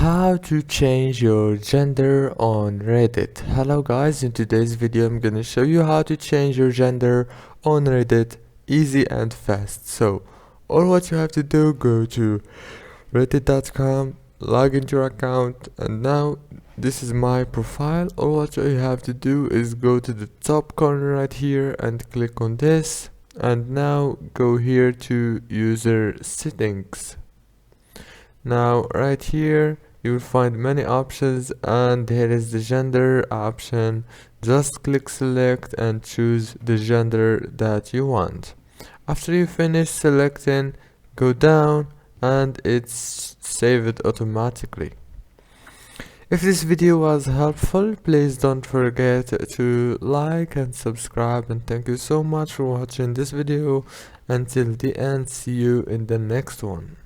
How to change your gender on Reddit. Hello guys, in today's video I'm gonna show you how to change your gender on Reddit easy and fast. So all what you have to do, go to reddit.com, log into your account, and now this is my profile. All what you have to do is go to the top corner right here and click on this, and now go here to user settings. Now right here you will find many options, and here is the gender option. Just click select and choose the gender that you want. After you finish selecting, go down and it's saved automatically. If this video was helpful, please don't forget to like and subscribe, and thank you so much for watching this video until the end. See you in the next one.